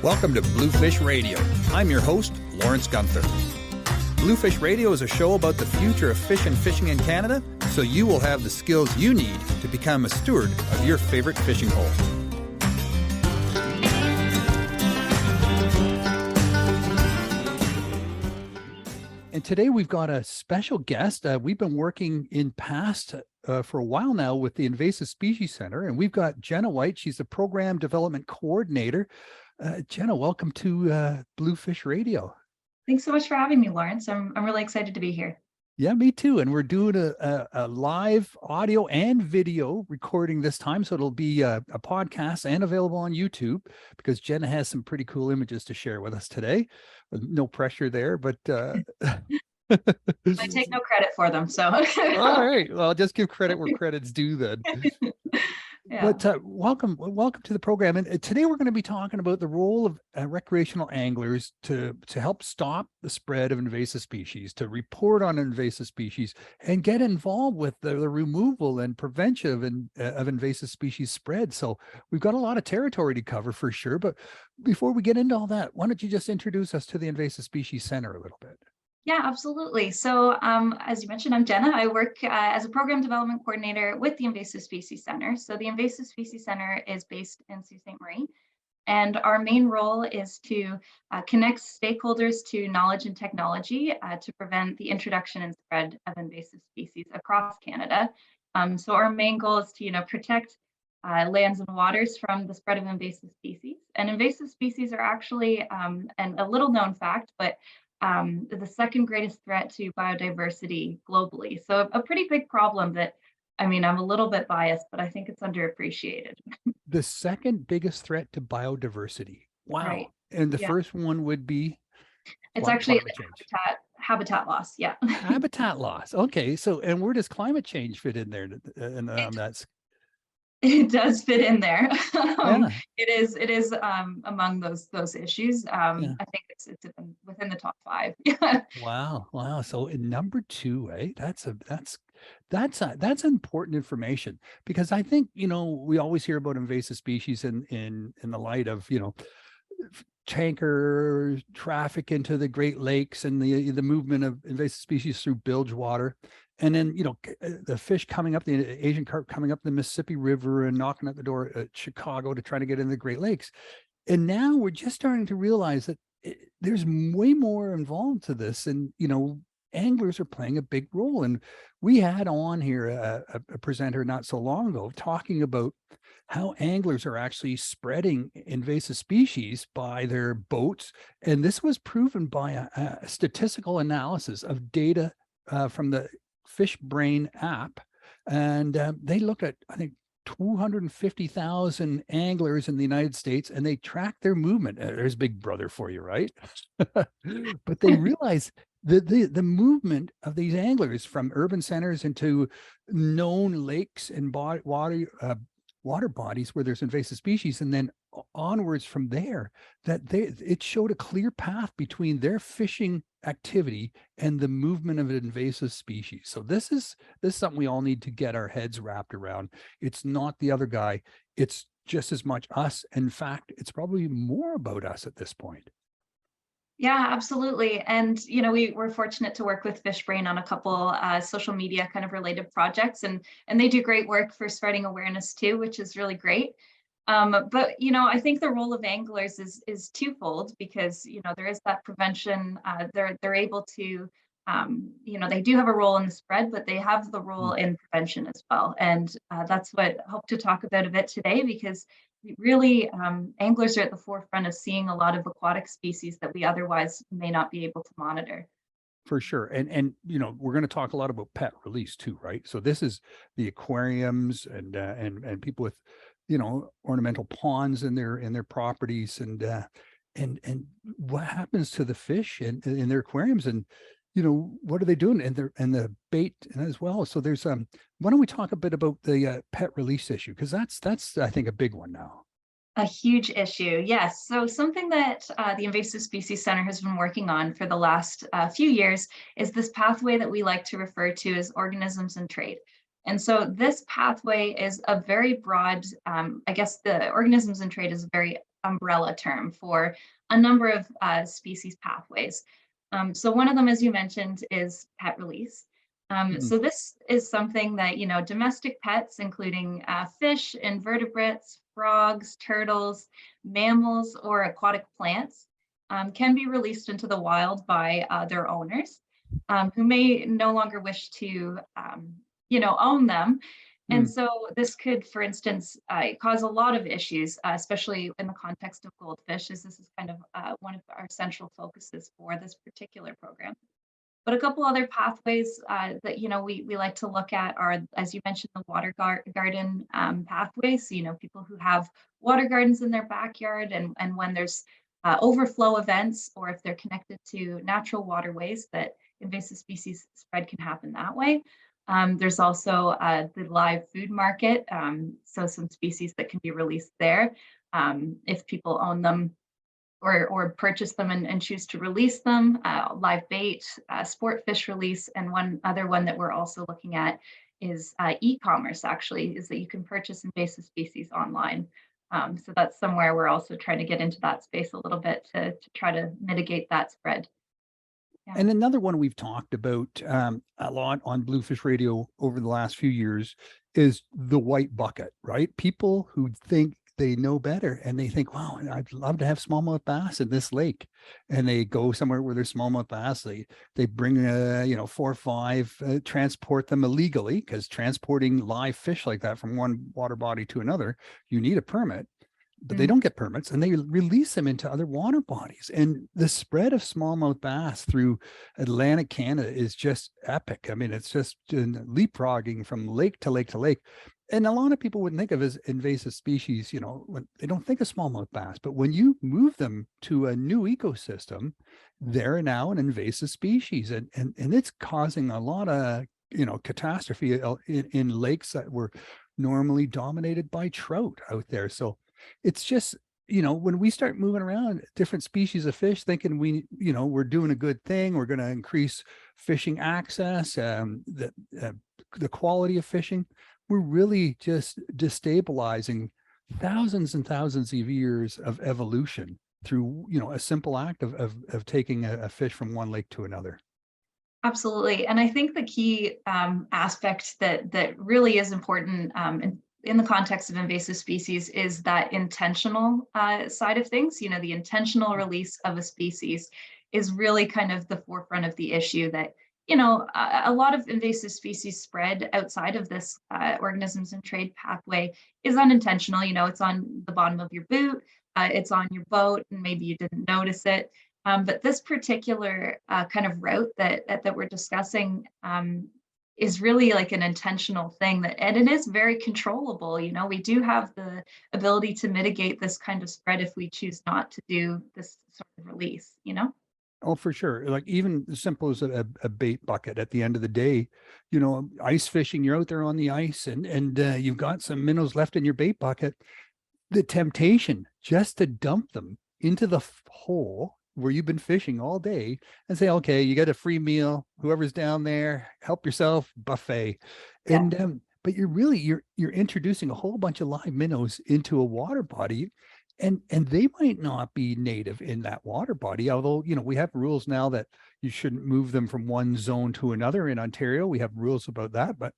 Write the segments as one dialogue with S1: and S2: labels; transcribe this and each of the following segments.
S1: Welcome to Bluefish Radio. I'm your host, Lawrence Gunther. Bluefish Radio is a show about the future of fish and fishing in Canada, so you will have the skills you need to become a steward of your favorite fishing hole. And today we've got a special guest. We've been working in past for a while now with the Invasive Species Centre, and we've got Jenna White. She's the Program Development Coordinator. Jenna, welcome to Bluefish Radio.
S2: Thanks so much for having me, Lawrence. I'm really excited to be here.
S1: Yeah, me too. And we're doing a live audio and video recording this time. So it'll be a podcast and available on YouTube because Jenna has some pretty cool images to share with us today. No pressure there, but
S2: I take no credit for them. So
S1: all right. Well, just give credit where credit's due then. Yeah. But welcome to the program. And today we're going to be talking about the role of recreational anglers to help stop the spread of invasive species, to report on invasive species, and get involved with the removal and prevention of invasive species spread. So we've got a lot of territory to cover for sure. But before we get into all that, why don't you just introduce us to the Invasive Species Centre a little bit?
S2: Yeah, absolutely. So as you mentioned, I'm Jenna. I work as a program development coordinator with the Invasive Species Centre. So the Invasive Species Centre is based in Sault Ste. Marie. And our main role is to connect stakeholders to knowledge and technology to prevent the introduction and spread of invasive species across Canada. So our main goal is to, protect lands and waters from the spread of invasive species. And invasive species are actually, and a little known fact, but the second greatest threat to biodiversity globally. So a pretty big problem that, I'm a little bit biased, but I think it's underappreciated.
S1: The second biggest threat to biodiversity. Wow. Right. And the first one would be?
S2: It's actually habitat loss. Yeah.
S1: Habitat loss. Okay. So, and where does climate change fit in there?
S2: It does fit in there. It is among those issues. I think it's within the top 5.
S1: Wow. So in number 2, right? That's important information, because I think, we always hear about invasive species in the light of, tanker traffic into the Great Lakes and the movement of invasive species through bilge water. And then, the fish coming up, the Asian carp coming up the Mississippi River and knocking at the door at Chicago to try to get into the Great Lakes. And now we're just starting to realize that there's way more involved to this. And, anglers are playing a big role. And we had on here a presenter not so long ago talking about how anglers are actually spreading invasive species by their boats. And this was proven by a statistical analysis of data from the Fish Brain app, and they looked at, I think, 250,000 anglers in the United States, and they tracked their movement. There's Big Brother for you, right? But they realized that the movement of these anglers from urban centers into known lakes and water bodies where there's invasive species, and then onwards from there, that it showed a clear path between their fishing activity and the movement of an invasive species. So this is something we all need to get our heads wrapped around. It's not the other guy. It's just as much us. In fact, it's probably more about us at this point.
S2: Yeah, absolutely. And, we're fortunate to work with FishBrain on a couple social media kind of related projects, and they do great work for spreading awareness too, which is really great. But, I think the role of anglers is twofold, because, there is that prevention. They're able to, they do have a role in the spread, but they have the role in prevention as well. And that's what I hope to talk about a bit today, because really, anglers are at the forefront of seeing a lot of aquatic species that we otherwise may not be able to monitor.
S1: For sure. And we're going to talk a lot about pet release too, right? So this is the aquariums and people with, ornamental ponds in their properties, and what happens to the fish in their aquariums, and what are they doing, and the bait as well. So there's why don't we talk a bit about the pet release issue, because that's I think a big one now.
S2: A huge issue, yes. So something that the Invasive Species Centre has been working on for the last few years is this pathway that we like to refer to as organisms in trade. And so this pathway is a very broad, I guess the organisms in trade is a very umbrella term for a number of species pathways. So one of them, as you mentioned, is pet release.
S1: Mm,
S2: So this is something that, domestic pets, including fish, invertebrates, frogs, turtles, mammals, or aquatic plants, can be released into the wild by their owners, who may no longer wish to, own them. And
S1: mm.
S2: so this could, for instance, cause a lot of issues, especially in the context of goldfish, as this is kind of one of our central focuses for this particular program. But a couple other pathways that we like to look at are, as you mentioned, the garden pathways. So, people who have water gardens in their backyard, and when there's overflow events, or if they're connected to natural waterways, that invasive species spread can happen that way. There's also the live food market, so some species that can be released there if people own them or purchase them and choose to release them, live bait, sport fish release. And one other one that we're also looking at is e-commerce, actually, is that you can purchase invasive species online. So that's somewhere we're also trying to get into that space a little bit to try to mitigate that spread. Yeah.
S1: And another one we've talked about a lot on Bluefish Radio over the last few years is the white bucket, right? People who think they know better and they think, wow, I'd love to have smallmouth bass in this lake. And they go somewhere where there's smallmouth bass. They bring, 4 or 5, transport them illegally, because transporting live fish like that from one water body to another, you need a permit. But they don't get permits, and they release them into other water bodies. And the spread of smallmouth bass through Atlantic Canada is just epic. I mean, it's just leapfrogging from lake to lake to lake. And a lot of people wouldn't think of as invasive species, when they don't think of smallmouth bass. But when you move them to a new ecosystem, they're now an invasive species. And it's causing a lot of, catastrophe in lakes that were normally dominated by trout out there. So it's just, when we start moving around different species of fish, thinking we're doing a good thing, we're going to increase fishing access, the quality of fishing, we're really just destabilizing thousands and thousands of years of evolution through, a simple act of taking a fish from one lake to another.
S2: Absolutely. And I think the key aspect that really is important in the context of invasive species is that intentional side of things. The intentional release of a species is really kind of the forefront of the issue that, a lot of invasive species spread outside of this organisms and trade pathway is unintentional. It's on the bottom of your boot, it's on your boat, and maybe you didn't notice it. But this particular kind of route that we're discussing is really like an intentional thing and it is very controllable. We do have the ability to mitigate this kind of spread if we choose not to do this sort of release.
S1: Oh, for sure. Like even as simple as a bait bucket at the end of the day, ice fishing, you're out there on the ice and you've got some minnows left in your bait bucket. The temptation just to dump them into the hole where you've been fishing all day and say, okay, you get a free meal, whoever's down there, help yourself, buffet.
S2: Yeah.
S1: And but you're introducing a whole bunch of live minnows into a water body, and they might not be native in that water body, although we have rules now that you shouldn't move them from one zone to another. In Ontario, we have rules about that, but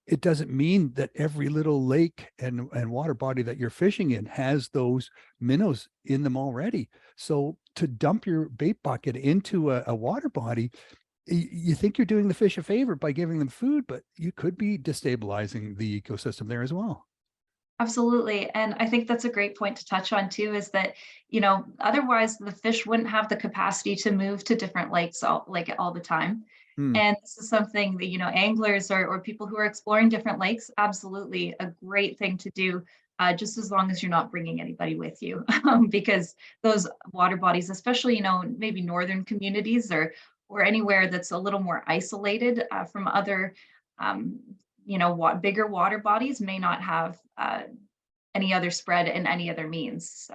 S1: it doesn't mean that every little lake and water body that you're fishing in has those minnows in them already. So to dump your bait bucket into a water body, you think you're doing the fish a favor by giving them food, but you could be destabilizing the ecosystem there as well.
S2: Absolutely. And I think that's a great point to touch on too, is that, otherwise the fish wouldn't have the capacity to move to different lakes all the time.
S1: Hmm.
S2: And this is something that, anglers or people who are exploring different lakes, absolutely a great thing to do, just as long as you're not bringing anybody with you. Because those water bodies, especially, maybe northern communities or anywhere that's a little more isolated from other bigger water bodies, may not have any other spread in any other means. So,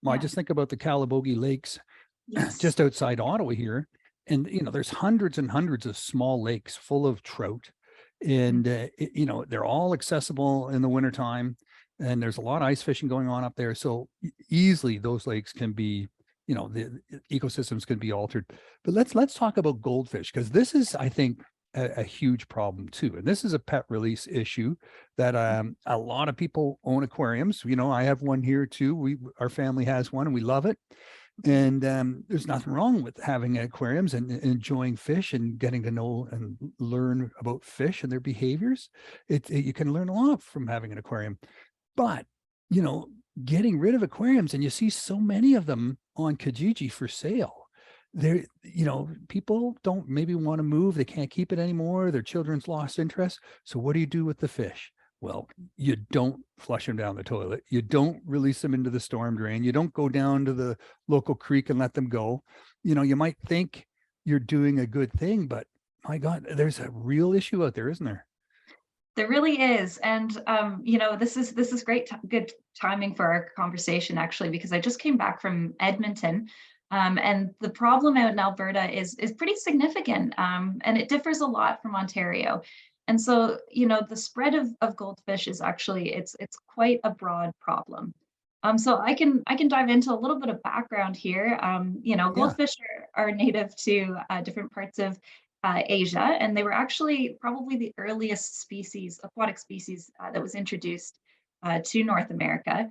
S1: Well, I
S2: yeah.
S1: just think about the Calabogie Lakes
S2: Yes.
S1: just outside Ottawa here. And, there's hundreds and hundreds of small lakes full of trout. and they're all accessible in the wintertime, and there's a lot of ice fishing going on up there. So easily those lakes can be, the ecosystems can be altered. But let's talk about goldfish, because this is, I think, a huge problem too. And this is a pet release issue that a lot of people own aquariums. I have one here too. Our family has one and we love it. And there's nothing wrong with having aquariums and enjoying fish and getting to know and learn about fish and their behaviors. You can learn a lot from having an aquarium. But, getting rid of aquariums, and you see so many of them on Kijiji for sale. There, people don't maybe want to move. They can't keep it anymore. Their children's lost interest. So what do you do with the fish? Well, you don't flush them down the toilet. You don't release them into the storm drain. You don't go down to the local creek and let them go. You might think you're doing a good thing, but my God, there's a real issue out there, isn't there?
S2: There really is. And, this is good timing for our conversation, actually, because I just came back from Edmonton. And the problem out in Alberta is pretty significant, and it differs a lot from Ontario. And so, the spread of goldfish is actually, it's quite a broad problem. So I can dive into a little bit of background here.
S1: Yeah.
S2: Goldfish are native to different parts of Asia, and they were actually probably the earliest aquatic species that was introduced to North America,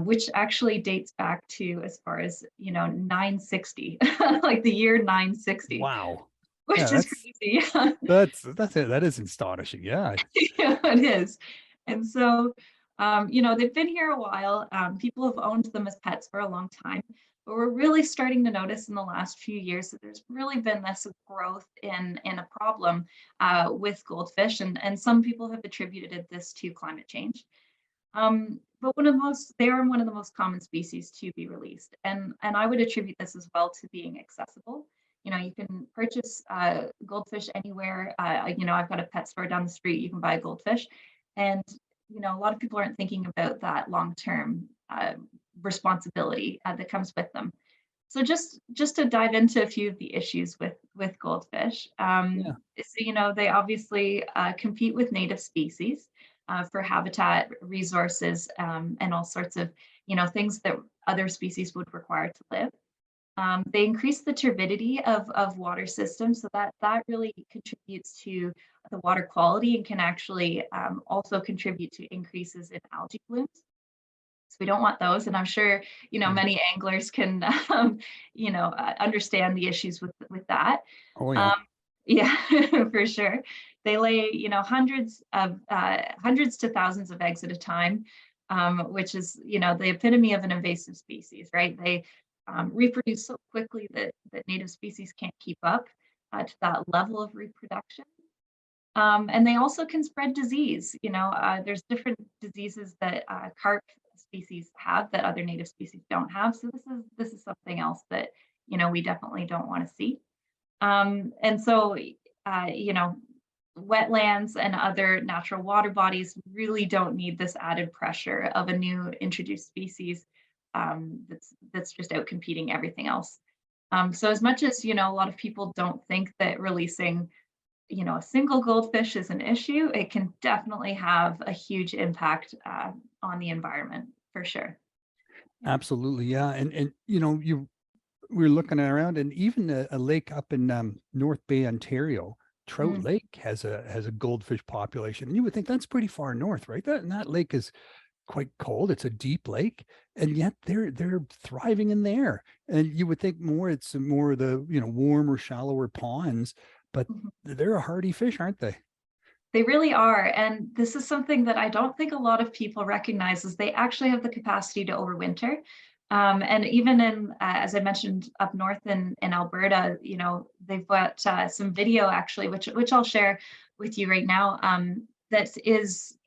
S2: which actually dates back to as far as 960, like the year 960,
S1: Wow. Yeah,
S2: which is crazy.
S1: that's it. That is astonishing. Yeah.
S2: Yeah, it is. And so, they've been here a while. People have owned them as pets for a long time, but we're really starting to notice in the last few years that there's really been this growth in a problem with goldfish, and some people have attributed this to climate change. But they are one of the most common species to be released, and I would attribute this as well to being accessible. You can purchase goldfish anywhere. I've got a pet store down the street. You can buy a goldfish, and a lot of people aren't thinking about that long-term responsibility that comes with them. So just to dive into a few of the issues with goldfish,
S1: Yeah.
S2: so they obviously compete with native species for habitat, resources, and all sorts of things that other species would require to live. They increase the turbidity of water systems, so that really contributes to the water quality and can actually also contribute to increases in algae blooms. So we don't want those, and I'm sure
S1: Mm.
S2: many anglers can understand the issues with that.
S1: Oh yeah.
S2: Um, yeah, for sure. They lay hundreds to thousands of eggs at a time, which is the epitome of an invasive species, right? They reproduce so quickly that native species can't keep up to that level of reproduction. And they also can spread disease. There's different diseases that carp species have that other native species don't have. So this is something else that we definitely don't want to see. And so wetlands and other natural water bodies really don't need this added pressure of a new introduced species that's just out competing everything else. So as much as a lot of people don't think that releasing a single goldfish is an issue, it can definitely have a huge impact on the environment for sure.
S1: Absolutely. Yeah. And we're looking around, and even a lake up in North Bay, Ontario, Trout
S2: Mm.
S1: Lake has a goldfish population. And you would think that's pretty far north, right? That lake is quite cold. It's a deep lake, and yet they're thriving in there. And you would think it's more of the warmer, shallower ponds, but
S2: Mhm.
S1: they're a hardy fish, aren't they?
S2: They really are. And this is something that I don't think a lot of people recognize is they actually have the capacity to overwinter. And even as I mentioned, up north in Alberta, they've got some video actually, which I'll share with you right now. That is,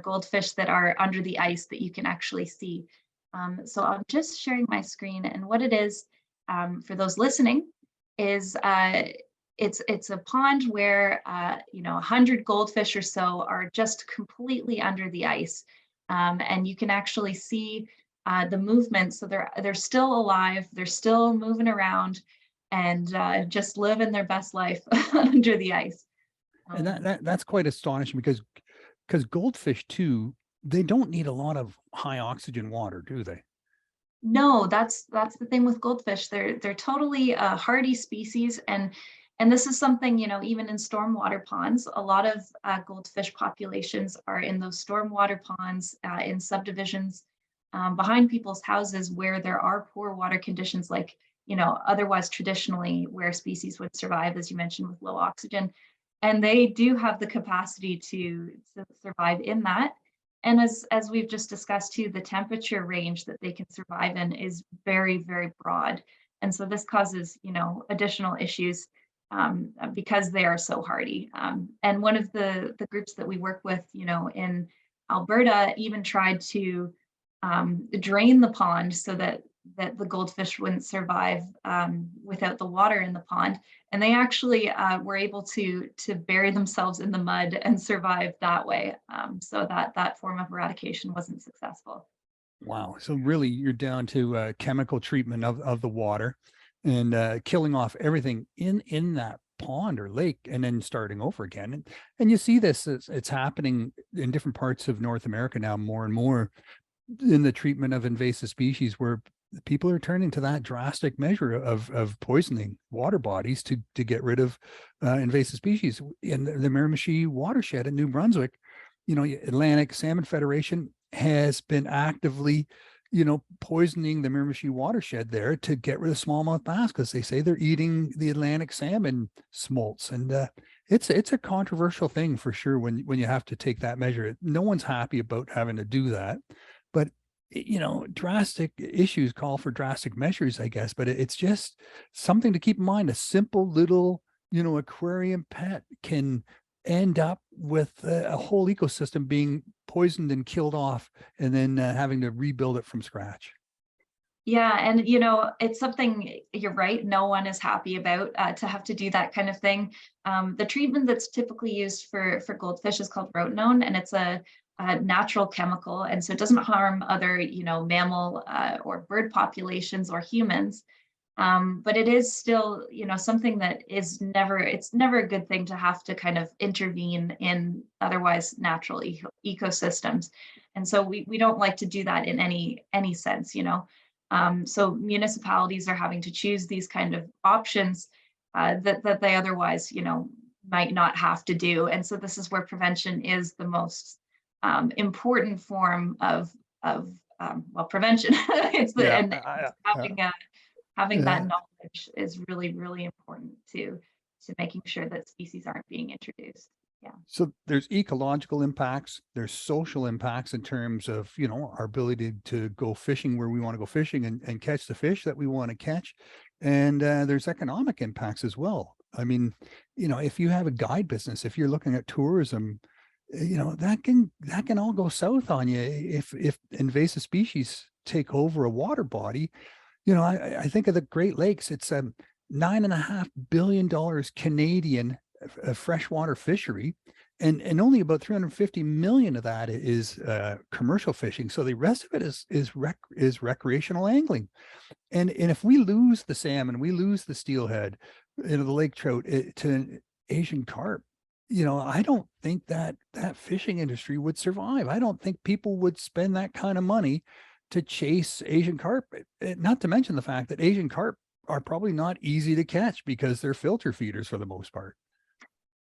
S2: goldfish that are under the ice that you can actually see. So I'm just sharing my screen, and what it is for those listening is it's a pond where 100 goldfish or so are just completely under the ice, and you can actually see the movement. So they're still alive, they're still moving around, and just living their best life under the ice.
S1: And that's quite astonishing because goldfish too, they don't need a lot of high oxygen water, do they?
S2: No, that's the thing with goldfish. They're totally a hardy species, and this is something, even in stormwater ponds, a lot of goldfish populations are in those stormwater ponds in subdivisions behind people's houses where there are poor water conditions, like otherwise traditionally where species would survive, as you mentioned, with low oxygen, and they do have the capacity to survive in that. And as we've just discussed too, the temperature range that they can survive in is very, very broad. And so this causes, additional issues because they are so hardy. And one of the groups that we work with, in Alberta, even tried to drain the pond so that the goldfish wouldn't survive without the water in the pond. And they actually were able to bury themselves in the mud and survive that way. So that form of eradication wasn't successful.
S1: Wow. So really you're down to chemical treatment of the water and killing off everything in that pond or lake and then starting over again. And you see this, it's happening in different parts of North America now more and more in the treatment of invasive species where people are turning to that drastic measure of poisoning water bodies to get rid of invasive species. In the Miramichi watershed in New Brunswick, Atlantic Salmon Federation has been actively, poisoning the Miramichi watershed there to get rid of smallmouth bass because they say they're eating the Atlantic salmon smolts. And it's a controversial thing for sure when you have to take that measure. No one's happy about having to do that, but drastic issues call for drastic measures, I guess, but it's just something to keep in mind. A simple little, aquarium pet can end up with a whole ecosystem being poisoned and killed off and then having to rebuild it from scratch.
S2: Yeah, and it's something, you're right, no one is happy about to have to do that kind of thing. The treatment that's typically used for goldfish is called rotenone, and it's a natural chemical, and so it doesn't harm other, mammal or bird populations or humans. But it is still, something that it's never a good thing to have to kind of intervene in otherwise natural ecosystems. And so we don't like to do that in any sense. So municipalities are having to choose these kind of options that they otherwise, might not have to do. And so this is where prevention is the most important form of prevention. It's the
S1: Yeah,
S2: and having that knowledge is really, really important to making sure that species aren't being introduced. Yeah.
S1: So there's ecological impacts, there's social impacts in terms of, our ability to go fishing where we want to go fishing and catch the fish that we want to catch. And there's economic impacts as well. I mean, if you have a guide business, if you're looking at tourism, that can all go south on you if invasive species take over a water body. I think of the Great Lakes, it's a $9.5 billion Canadian freshwater fishery, and only about 350 million of that is commercial fishing. So the rest of it is recreational angling. And if we lose the salmon, we lose the steelhead, the lake trout to Asian carp, I don't think that fishing industry would survive. I don't think people would spend that kind of money to chase Asian carp, not to mention the fact that Asian carp are probably not easy to catch because they're filter feeders for the most part.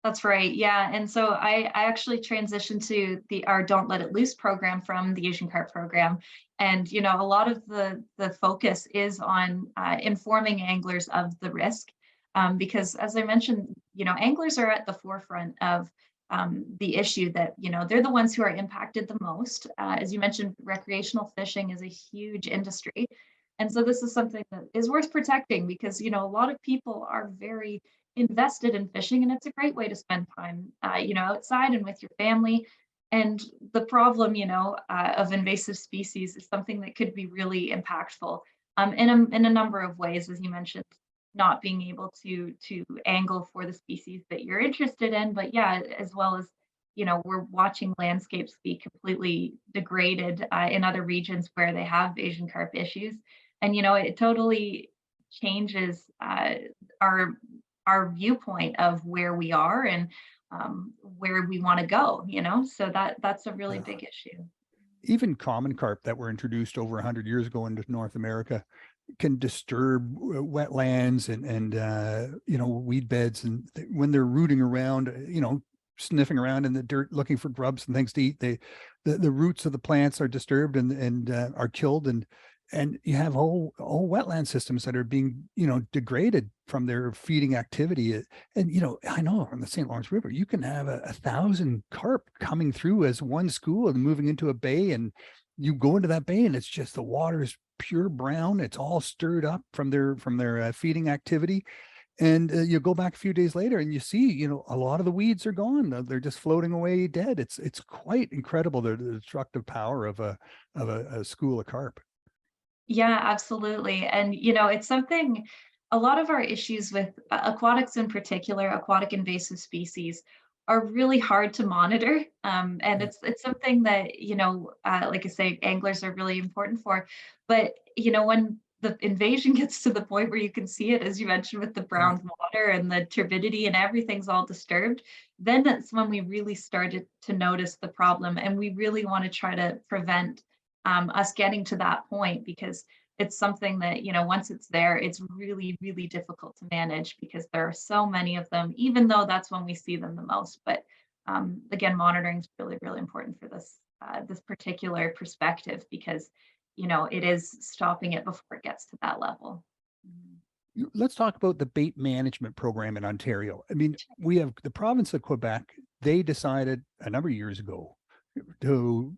S2: That's right. Yeah. And so I actually transitioned to our Don't Let It Loose program from the Asian Carp program. And, a lot of the focus is on informing anglers of the risk. Because as I mentioned, anglers are at the forefront of the issue that, they're the ones who are impacted the most. As you mentioned, recreational fishing is a huge industry. And so this is something that is worth protecting because, a lot of people are very invested in fishing, and it's a great way to spend time, outside and with your family. And the problem, of invasive species is something that could be really impactful in a number of ways, as you mentioned, not being able to angle for the species that you're interested in, but yeah, as well as we're watching landscapes be completely degraded in other regions where they have Asian carp issues, and it totally changes our viewpoint of where we are and where we want to go, so that's a really
S1: Yeah.
S2: big issue.
S1: Even common carp that were introduced over 100 years ago into North America can disturb wetlands and weed beds, and when they're rooting around, sniffing around in the dirt looking for grubs and things to eat, the roots of the plants are disturbed and are killed, and you have whole wetland systems that are being degraded from their feeding activity. And I know on the St. Lawrence River you can have 1,000 carp coming through as one school and moving into a bay, and you go into that bay and it's just the water is pure brown. It's all stirred up from their feeding activity. And you go back a few days later and you see, a lot of the weeds are gone. They're just floating away dead. It's quite incredible, the destructive power of a school of carp.
S2: Yeah, absolutely. And, it's something, a lot of our issues with aquatics in particular, aquatic invasive species, are really hard to monitor. And
S1: Yeah.
S2: it's something that, like I say, anglers are really important for. But, when the invasion gets to the point where you can see it, as you mentioned, with the
S1: Yeah.
S2: brown water and the turbidity and everything's all disturbed, then that's when we really started to notice the problem. And we really want to try to prevent us getting to that point, because it's something that, once it's there, it's really, really difficult to manage because there are so many of them, even though that's when we see them the most. But again, monitoring is really, really important for this particular perspective, because, it is stopping it before it gets to that level.
S1: Let's talk about the bait management program in Ontario. I mean, we have the province of Quebec. They decided a number of years ago to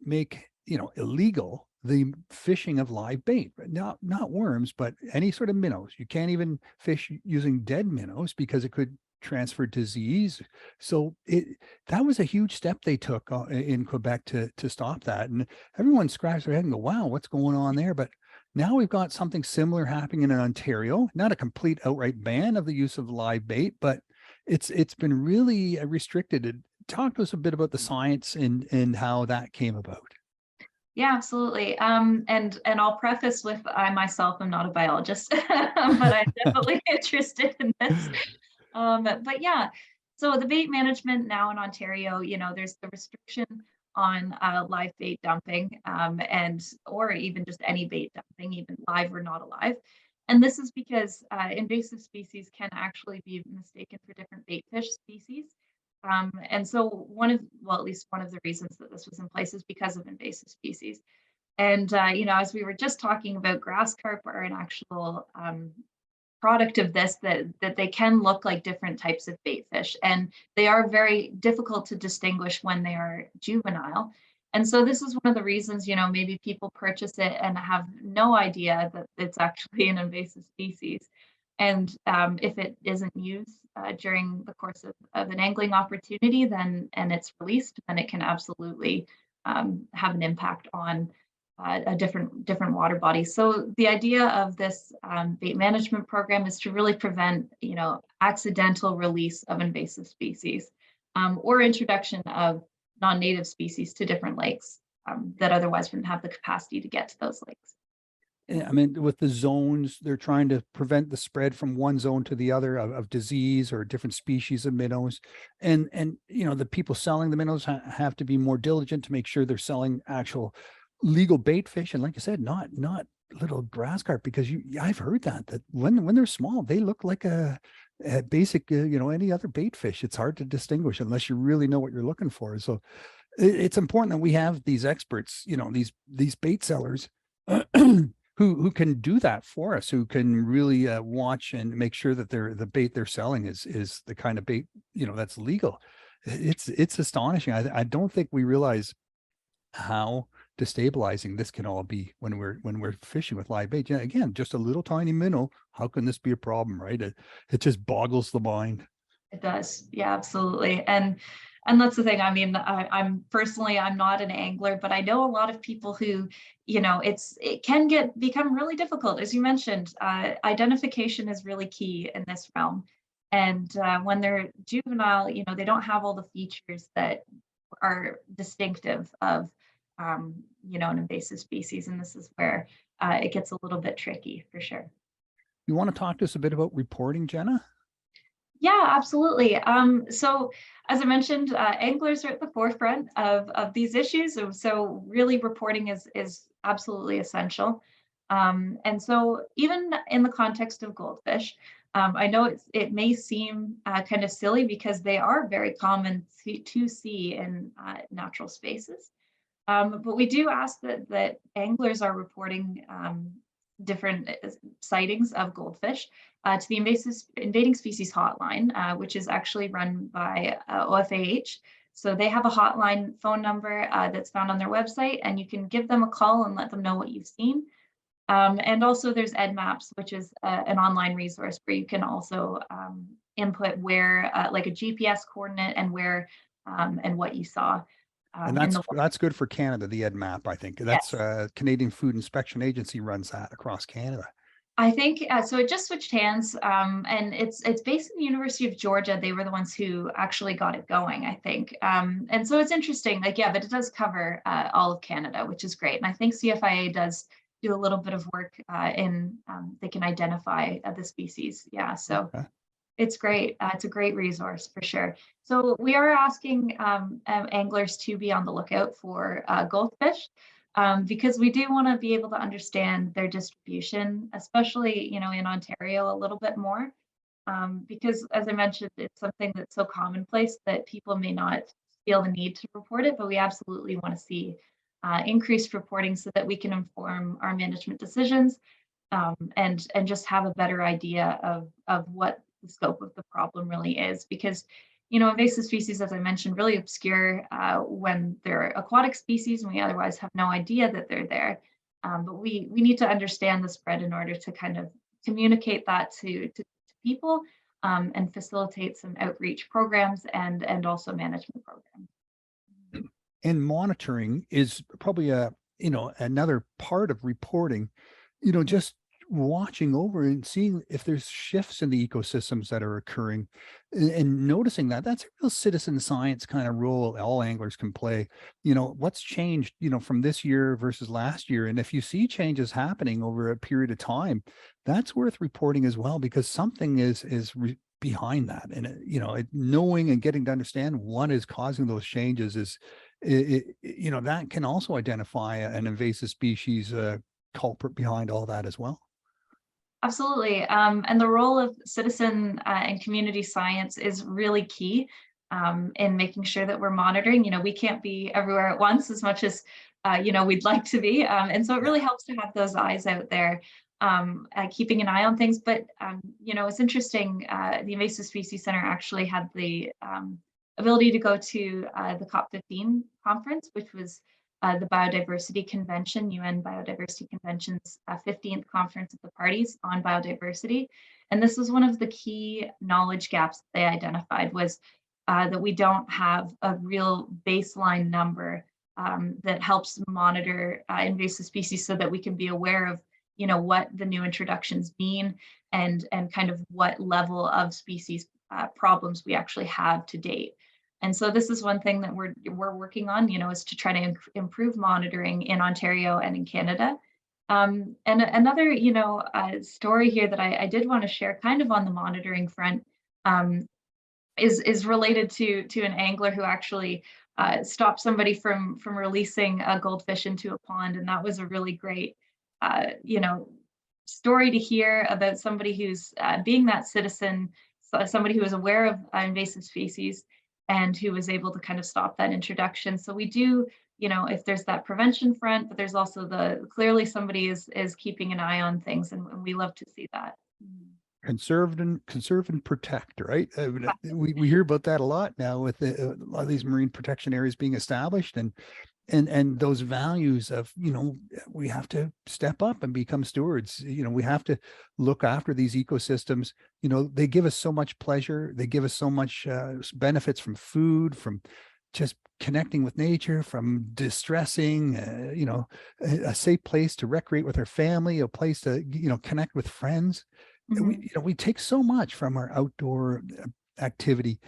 S1: make illegal the fishing of live bait, not worms, but any sort of minnows. You can't even fish using dead minnows because it could transfer disease. So that was a huge step they took in Quebec to stop that. And everyone scratched their head and go, "Wow, what's going on there?" But now we've got something similar happening in Ontario. Not a complete outright ban of the use of live bait, but it's been really restricted. Talk to us a bit about the science and how that came about.
S2: Yeah, absolutely. And I'll preface with I myself am not a biologist, but I'm definitely interested in this. But yeah, so the bait management now in Ontario, there's the restriction on live bait dumping, and or even just any bait dumping, even live or not alive. And this is because invasive species can actually be mistaken for different bait fish species. And so at least one of the reasons that this was in place is because of invasive species. And, as we were just talking about, grass carp are an actual product of this, that they can look like different types of bait fish, and they are very difficult to distinguish when they are juvenile. And so this is one of the reasons, maybe people purchase it and have no idea that it's actually an invasive species. And if it isn't used during the course of an angling opportunity, then and it's released, then it can absolutely have an impact on a different water body. So the idea of this bait management program is to really prevent, accidental release of invasive species, or introduction of non-native species to different lakes that otherwise wouldn't have the capacity to get to those lakes.
S1: I mean, with the zones, they're trying to prevent the spread from one zone to the other of disease or different species of minnows. And the people selling the minnows have to be more diligent to make sure they're selling actual legal bait fish. And like I said, not little grass carp, because I've heard that when they're small, they look like a basic, any other bait fish. It's hard to distinguish unless you really know what you're looking for. So it's important that we have these experts, these bait sellers who can do that for us, who can really watch and make sure that the bait they're selling is the kind of bait that's legal. It's astonishing. I don't think we realize how destabilizing this can all be when we're fishing with live bait. Yeah, again, just a little tiny minnow. How can this be a problem, right? It just boggles the mind.
S2: It does. Yeah, absolutely. And that's the thing. I mean, I'm personally, I'm not an angler, but I know a lot of people who, it can become really difficult. As you mentioned, identification is really key in this realm. And when they're juvenile, they don't have all the features that are distinctive of, an invasive species. And this is where it gets a little bit tricky for sure.
S1: You want to talk to us a bit about reporting, Jenna?
S2: Yeah, absolutely. So as I mentioned, anglers are at the forefront of these issues. So really reporting is absolutely essential. And so even in the context of goldfish, I know it may seem kind of silly because they are very common to see in natural spaces. But we do ask that anglers are reporting different sightings of goldfish to the invading species hotline, which is actually run by OFAH. So they have a hotline phone number that's found on their website, and you can give them a call and let them know what you've seen. And also there's EdMaps, which is an online resource where you can also input where, like a GPS coordinate and where and what you saw
S1: And
S2: in the
S1: that's good for Canada, the EdMap, I think. That's
S2: Yes.
S1: Canadian Food Inspection Agency runs that across Canada.
S2: I think so. It just switched hands, and it's based in the University of Georgia. They were the ones who actually got it going, I think. And so it's interesting, like yeah, but it does cover all of Canada, which is great. And I think CFIA does do a little bit of work in they can identify the species. Yeah, so
S1: Okay.
S2: it's great. It's a great resource for sure. So we are asking anglers to be on the lookout for goldfish because we do want to be able to understand their distribution, especially in Ontario a little bit more. Because as I mentioned, it's something that's so commonplace that people may not feel the need to report it, but we absolutely want to see increased reporting so that we can inform our management decisions and just have a better idea of what the scope of the problem really is. Because invasive species, as I mentioned, really obscure when they're aquatic species, and we otherwise have no idea that they're there. But we need to understand the spread in order to kind of communicate that to people and facilitate some outreach programs and also management programs.
S1: And monitoring is probably another part of reporting, just watching over and seeing if there's shifts in the ecosystems that are occurring and noticing that that's a real citizen science kind of role all anglers can play. What's changed, from this year versus last year. And if you see changes happening over a period of time, that's worth reporting as well, because something is behind that. And, knowing and getting to understand what is causing those changes is, that can also identify an invasive species culprit behind all that as well.
S2: Absolutely. And the role of citizen and community science is really key in making sure that we're monitoring. We can't be everywhere at once as much as, we'd like to be. And so it
S1: Yeah.
S2: really helps to have those eyes out there, keeping an eye on things. But, it's interesting. The Invasive Species Center actually had the ability to go to the COP15 conference, which was the Biodiversity Convention, UN Biodiversity Convention's 15th conference of the parties on biodiversity. And this was one of the key knowledge gaps that they identified was that we don't have a real baseline number that helps monitor invasive species so that we can be aware of what the new introductions mean and kind of what level of species problems we actually have to date. And so this is one thing that we're working on, is to try to improve monitoring in Ontario and in Canada. And another, story here that I did want to share, kind of on the monitoring front, is related to an angler who actually stopped somebody from releasing a goldfish into a pond, and that was a really great, story to hear about somebody who's being that citizen, somebody who is aware of invasive species and who was able to kind of stop that introduction. So we do, if there's that prevention front, but there's also clearly somebody is keeping an eye on things, and we love to see that.
S1: Conserve and protect, right? We hear about that a lot now with a lot of these marine protection areas being established, and those values of, we have to step up and become stewards. We have to look after these ecosystems. They give us so much pleasure. They give us so much benefits from food, from just connecting with nature, from distressing, a safe place to recreate with our family, a place to, connect with friends. We take so much from our outdoor activity,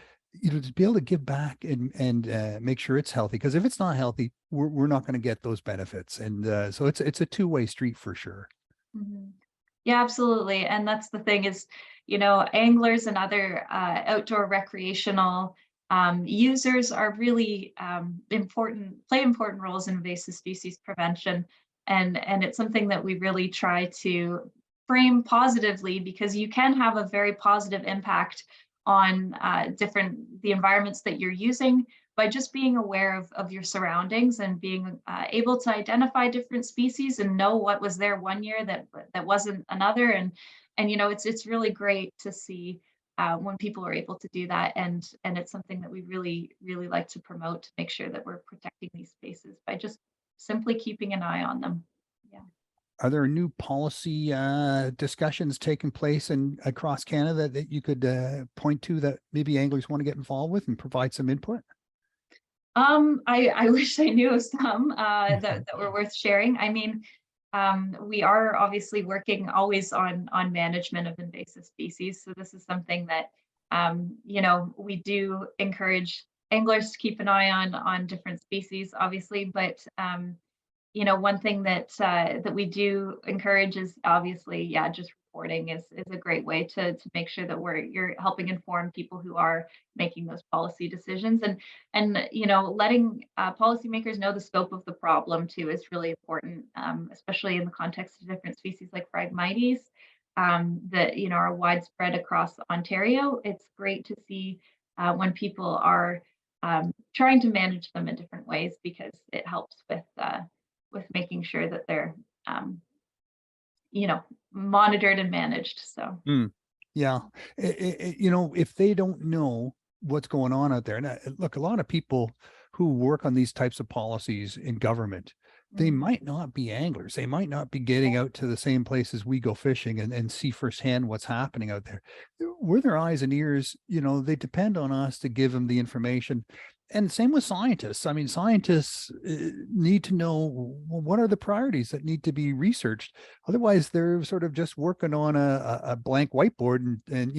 S1: to be able to give back and make sure it's healthy. Because if it's not healthy, we're not going to get those benefits. And so it's a two-way street for sure.
S2: Mhm. Yeah, absolutely. And that's the thing is, anglers and other outdoor recreational users are really play important roles in invasive species prevention. And it's something that we really try to frame positively, because you can have a very positive impact on the environments that you're using by just being aware of your surroundings and being able to identify different species and know what was there one year that wasn't another. And it's really great to see when people are able to do that, and it's something that we really like to promote, to make sure that we're protecting these spaces by just simply keeping an eye on them. Yeah.
S1: Are there new policy discussions taking place across Canada that you could point to that maybe anglers want to get involved with and provide some input?
S2: I wish I knew of some that were worth sharing. I mean, we are obviously working always on management of invasive species. So this is something that we do encourage anglers to keep an eye on different species, obviously, but one thing that we do encourage is obviously, yeah, just reporting is a great way to make sure that you're helping inform people who are making those policy decisions, and letting policymakers know the scope of the problem too is really important, especially in the context of different species like Phragmites that are widespread across Ontario. It's great to see when people are trying to manage them in different ways, because it helps with making sure that they're um, monitored and managed. So
S1: Mm, yeah. If they don't know what's going on out there, and look, a lot of people who work on these types of policies in government, they
S2: mm,
S1: might not be anglers. They might not be getting out to the same places we go fishing and see firsthand what's happening out there. We're their eyes and ears, they depend on us to give them the information. And same with scientists. I mean, scientists need to know, well, what are the priorities that need to be researched. Otherwise, they're sort of just working on a blank whiteboard and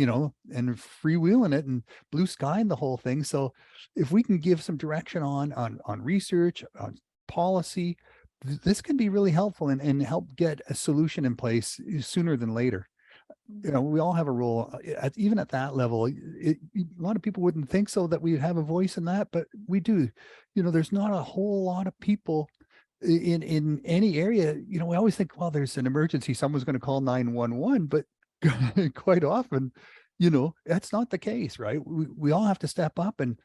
S1: freewheeling it and blue sky and the whole thing. So if we can give some direction on research, on policy, this can be really helpful and help get a solution in place sooner than later.
S2: mm.
S1: We all have a role even at that level. A lot of people wouldn't think so, that we have a voice in that, but we do. There's not a whole lot of people in any area. We always think, well, there's an emergency, someone's going to call 911, but quite often, that's not the case, right? We all have to step up and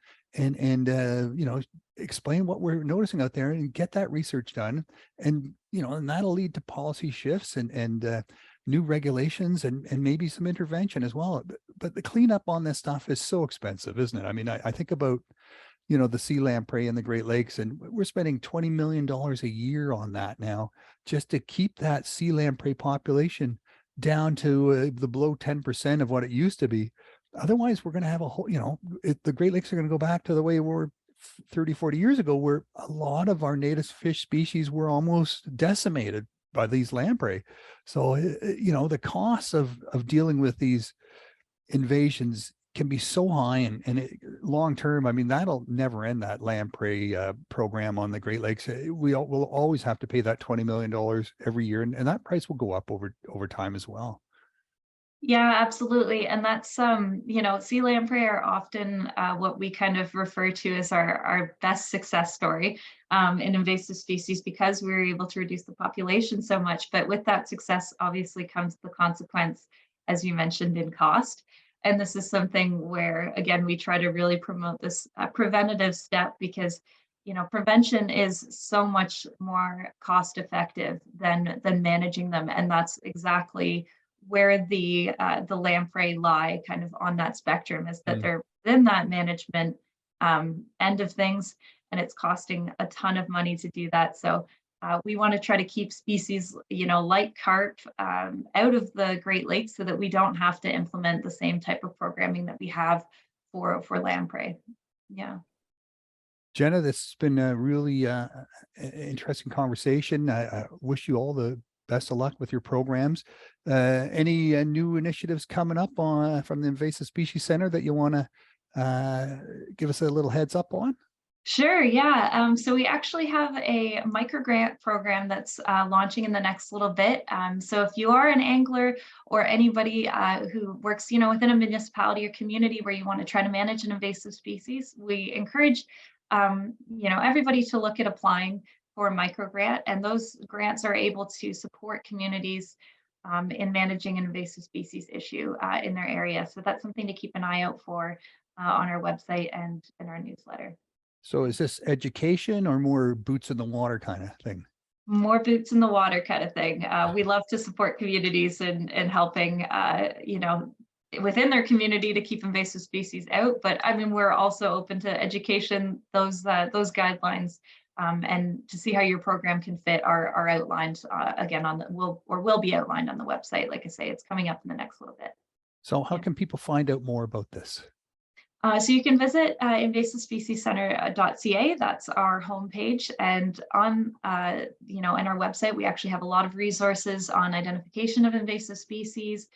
S1: explain what we're noticing out there and get that research done. And that'll lead to policy shifts and new regulations and maybe some intervention as well. But the cleanup on this stuff is so expensive, isn't it? I mean, I think about, the sea lamprey in the Great Lakes, and we're spending $20 million a year on that now, just to keep that sea lamprey population down to the below 10% of what it used to be. Otherwise, we're going to have a whole, the Great Lakes are going to go back to the way we were 30, 40 years ago, where a lot of our native fish species were almost decimated by these lamprey. So, the costs of dealing with these invasions can be so high, and long term, I mean, that'll never end, that lamprey program on the Great Lakes. Will always have to pay that $20 million every year, and that price will go up over time as well.
S2: Yeah, absolutely. And that's sea lamprey are often what we kind of refer to as our best success story in invasive species, because we were able to reduce the population so much. But with that success, obviously comes the consequence, as you mentioned, in cost. And this is something where, again, we try to really promote this preventative step, because prevention is so much more cost effective than managing them. And that's exactly where the lamprey lie kind of on that spectrum, is that
S1: Mm.
S2: they're within that management end of things, and it's costing a ton of money to do that. So we want to try to keep species, like carp, out of the Great Lakes, so that we don't have to implement the same type of programming that we have for lamprey. Yeah.
S1: Jenna, this has been a really interesting conversation. I wish you all the best of luck with your programs. Any new initiatives coming up from the Invasive Species Center that you want to give us a little heads up on?
S2: Sure, yeah. So we actually have a microgrant program that's launching in the next little bit. So if you are an angler or anybody who works, within a municipality or community where you want to try to manage an invasive species, we encourage, everybody to look at applying for a microgrant, and those grants are able to support communities in managing an invasive species issue in their area. So that's something to keep an eye out for on our website and in our newsletter.
S1: So is this education or more boots in the water kind of thing?
S2: More boots in the water kind of thing. We love to support communities and helping, within their community to keep invasive species out. But I mean, we're also open to education. Those guidelines and to see how your program can fit are outlined again will be outlined on the website. Like I say, it's coming up in the next little bit.
S1: So how can people find out more about this?
S2: So you can visit invasivespeciescenter.ca. That's our homepage, and on in our website we actually have a lot of resources on identification of invasive species,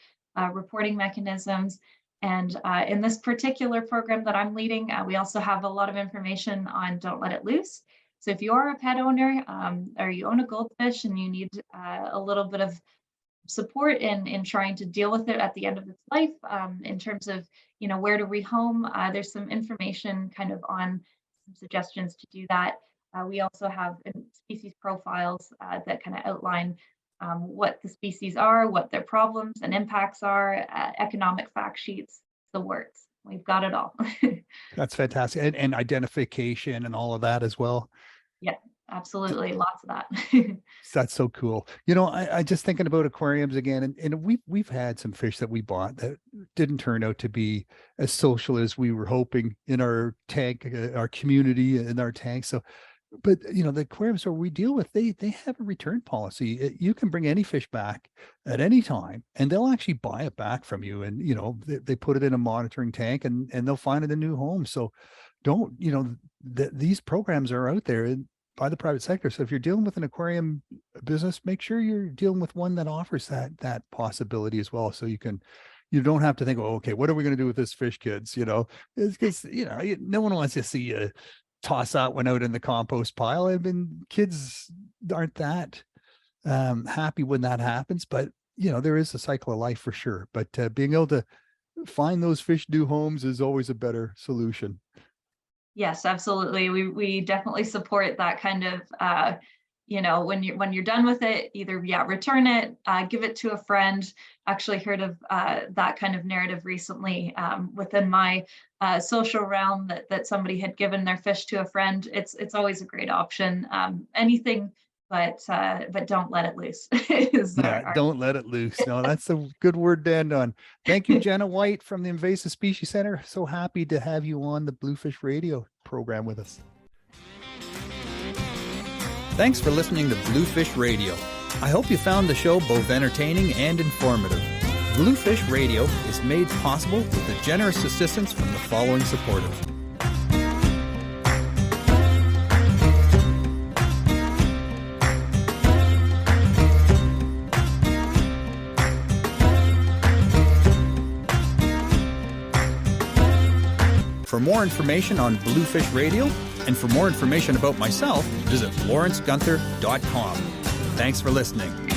S2: reporting mechanisms, and in this particular program that I'm leading, we also have a lot of information on Don't Let It Loose. So if you are a pet owner or you own a goldfish and you need a little bit of support in trying to deal with it at the end of its life, in terms of where to rehome, there's some information kind of on some suggestions to do that. We also have species profiles that kind of outline what the species are, what their problems and impacts are, economic fact sheets, the works. We've got it all.
S1: That's fantastic. And identification and all of that as well.
S2: Yeah, absolutely. Lots of that.
S1: That's so cool. I just thinking about aquariums again, and we've had some fish that we bought that didn't turn out to be as social as we were hoping in our tank, our community in our tank. So, but the aquariums where we deal with, they have a return policy. You can bring any fish back at any time, and they'll actually buy it back from you. And they put it in a monitoring tank, and they'll find it a new home. So, don't these programs are out there by the private sector. So if you're dealing with an aquarium business, make sure you're dealing with one that offers that possibility as well. So you don't have to think, oh, okay, what are we going to do with this fish, kids? It's because, no one wants to see you toss that one out in the compost pile. I mean, kids aren't that happy when that happens, but there is a cycle of life for sure. But being able to find those fish new homes is always a better solution.
S2: Yes, absolutely. We definitely support that kind of, when you're done with it, either return it, give it to a friend. Actually heard of that kind of narrative recently within my social realm that somebody had given their fish to a friend. It's always a great option. Anything, but don't let it loose.
S1: Don't let it loose. No, that's a good word to end on. Thank you, Jenna White from the Invasive Species Centre. So happy to have you on the Bluefish Radio program with us. Thanks for listening to Bluefish Radio. I hope you found the show both entertaining and informative. Bluefish Radio is made possible with the generous assistance from the following supporters. For more information on Bluefish Radio and for more information about myself, visit lawrencegunther.com. Thanks for listening.